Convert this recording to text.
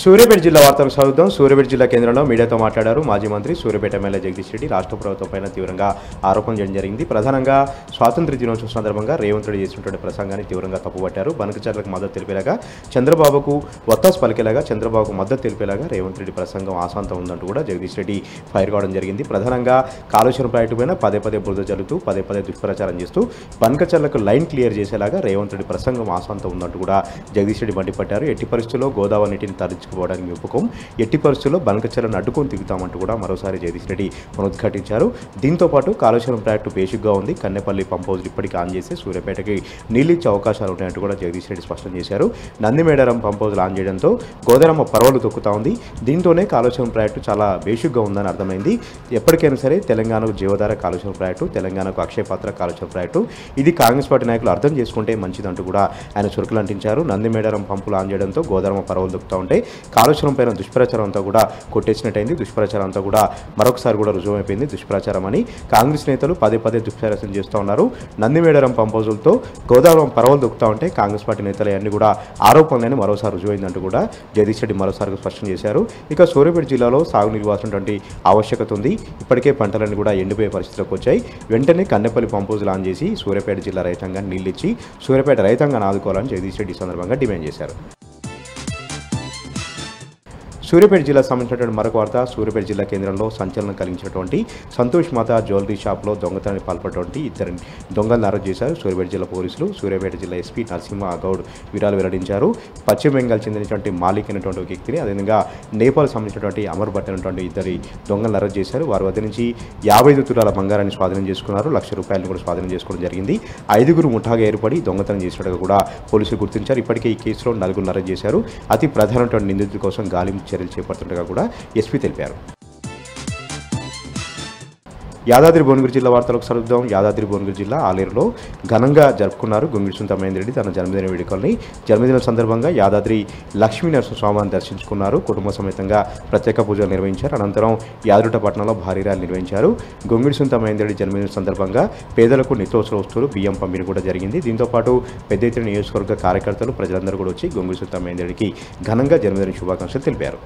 సూర్యాపేట జిల్లా వార్తలకు స్వాగతం. సూర్యాపేట జిల్లా కేంద్రంలో మీడియాతో మాట్లాడారు మాజీ మంత్రి సూర్యాపేట ఎమ్మెల్యే జగదీష్ రెడ్డి. రాష్ట్ర ప్రభుత్వంపైన తీవ్రంగా ఆరోపణలు చేయడం జరిగింది. ప్రధానంగా స్వాతంత్ర దినోత్సవం సందర్భంగా రేవంత్ రెడ్డి చేసినటువంటి ప్రసంగాన్ని తీవ్రంగా తప్పుపట్టారు. బనకచర్లకు మద్దతు తెలిపేలాగా చంద్రబాబుకు ఒత్తాసు పలికేలాగా చంద్రబాబుకు మద్దతు తెలిపేలాగా రేవంత్ రెడ్డి ప్రసంగం ఆశాంతం ఉందంటూ కూడా జగదీష్ రెడ్డి ఫైర్ కావడం జరిగింది. ప్రధానంగా కాళేశ్వరం ప్రాజెక్టు పైన పదే బురద జల్లుతూ పదే దుష్ప్రచారం చేస్తూ బనకచర్లకు లైన్ క్లియర్ చేసేలాగా రేవంత్ రెడ్డి ప్రసంగం ఆశాంతం ఉందంటూ కూడా జగదీష్ రెడ్డి మండిపట్టారు. ఎట్టి పరిస్థితుల్లో గోదావరి నీటిని తరలించుకోవడానికి ఒప్పుకోం, ఎట్టి పరిస్థితుల్లో బనకచర్లను అడ్డుకొని దిగుతామంటూ కూడా మరోసారి జగదీష్ రెడ్డి పునరుద్ఘాటించారు. దీంతో పాటు కాళేశ్వరం ప్రాజెక్టు బేసిక్గా ఉంది, కన్నెపల్లి పంప్ హౌస్ ఇప్పటికీ ఆన్ చేసి సూర్యాపేటకి నీళ్ళిచ్చే అవకాశాలు ఉన్నాయంటూ కూడా జగదీష్ రెడ్డి స్పష్టం చేశారు. నందిమేడారం పంప్ హౌస్ ఆన్ చేయడంతో గోదావరమ్మ పర్వలు తొక్కుతా ఉంది. దీంతోనే కాళేశ్వరం ప్రాజెక్టు చాలా బేసిక్గా ఉందని అర్థమైంది. ఎప్పటికైనా సరే తెలంగాణకు జీవధార కాళేశ్వరం ప్రాజెక్టు, తెలంగాణకు అక్షయపాత్ర కాళేశ్వరం ప్రాజెక్టు, ఇది కాంగ్రెస్ పార్టీ నాయకులు అర్థం చేసుకుంటే మంచిదంటూ కూడా ఆయన చురుకులు అంటించారు. నందిమేడారం పంపులు ఆన్ చేయడంతో గోదావరమ్మ పర్వలు దొక్కుతూ ఉంటే కాళేశ్వరం పైన దుష్ప్రచారం అంతా కూడా కొట్టేసినట్టయింది. దుష్ప్రచారం అంతా కూడా మరొకసారి కూడా రుజువైపోయింది. దుష్ప్రచారం అని కాంగ్రెస్ నేతలు పదే దుష్ప్రచారం చేస్తూ ఉన్నారు. నందిమేడారం పంప్ హౌజులతో గోదావరి పర్వలు దొక్కుతూ ఉంటే కాంగ్రెస్ పార్టీ నేతలు అన్ని కూడా ఆరోపణలని మరోసారి రుజువైందంటూ కూడా జగదీష్ రెడ్డి మరోసారి స్పష్టం చేశారు. ఇక సూర్యాపేట జిల్లాలో సాగునీరు ఇవ్వాల్సినటువంటి ఆవశ్యకత ఉంది. ఇప్పటికే పంటలన్నీ కూడా ఎండిపోయే పరిస్థితిలోకి వచ్చాయి. వెంటనే కన్నెపల్లి పంప్ హౌజులు ఆన్ చేసి సూర్యాపేట జిల్లా రైతాంగాన్ని నీళ్ళిచ్చి సూర్యాపేట రైతాంగాన్ని ఆదుకోవాలని జగదీష్ రెడ్డి సందర్భంగా డిమాండ్ చేశారు. సూర్యాపేట జిల్లా సంబంధించినటువంటి మరొక వార్త. సూర్యాపేట జిల్లా కేంద్రంలో సంచలనం కలిగించినటువంటి సంతోష్ మాత జ్యువెలరీ షాప్లో దొంగతనానికి పాల్పడినటువంటి ఇద్దరు దొంగలను అరెస్ట్ చేశారు సూర్యాపేట జిల్లా పోలీసులు. సూర్యాపేట జిల్లా ఎస్పీ నరసింహ గౌడ్ వివరాలు వెల్లడించారు. పశ్చిమ బెంగాల్ చెందినటువంటి మాలిక్ అనేటువంటి వ్యక్తిని, అదేవిధంగా నేపాల్ సంబంధించినటువంటి అమర్ భట్ అనేటువంటి ఇద్దరి దొంగలను అరెస్ట్ చేశారు. వారి వద్ద నుంచి 55 తులాల బంగారాన్ని స్వాధీనం చేసుకున్నారు. ₹1,00,000 కూడా స్వాధీనం చేసుకోవడం జరిగింది. 5గురు ముఠాగా ఏర్పడి దొంగతనం చేసినట్టుగా కూడా పోలీసులు గుర్తించారు. ఇప్పటికే ఈ కేసులో 4గురిని అరెస్ట్ చేశారు. అతి ప్రధానమైన నిందితుల కోసం గాలింపు చర్యలు చేపడుతుండగా కూడా ఎస్పీ తెలిపారు. యాదాద్రి భువనగిరి జిల్లా వార్తలకు సరుద్దాం. యాదాద్రి భువనగిరి జిల్లా ఆలేరులో ఘనంగా జరుపుకున్నారు గొంగిడి సునీత మహేందర్ రెడ్డి తన జన్మదిన వేడుకల్ని. జన్మదిన సందర్భంగా యాదాద్రి లక్ష్మీ నరసింహస్వామిని దర్శించుకున్నారు. కుటుంబ సమేతంగా ప్రత్యేక పూజలు నిర్వహించారు. అనంతరం యాదృట పట్టణంలో భారీ ర్యాలీ నిర్వహించారు. గొంగిడి సునీత మహేందర్ రెడ్డి జన్మదిన సందర్భంగా పేదలకు నిత్యావసర వస్తువులు, బియ్యం పంపిణీ కూడా జరిగింది. దీంతోపాటు పెద్ద ఎత్తున నియోజకవర్గ కార్యకర్తలు, ప్రజలందరూ కూడా వచ్చి గొంగిడి సునీత మహేందర్ రెడ్డికి ఘనంగా జన్మదిన శుభాకాంక్షలు తెలిపారు.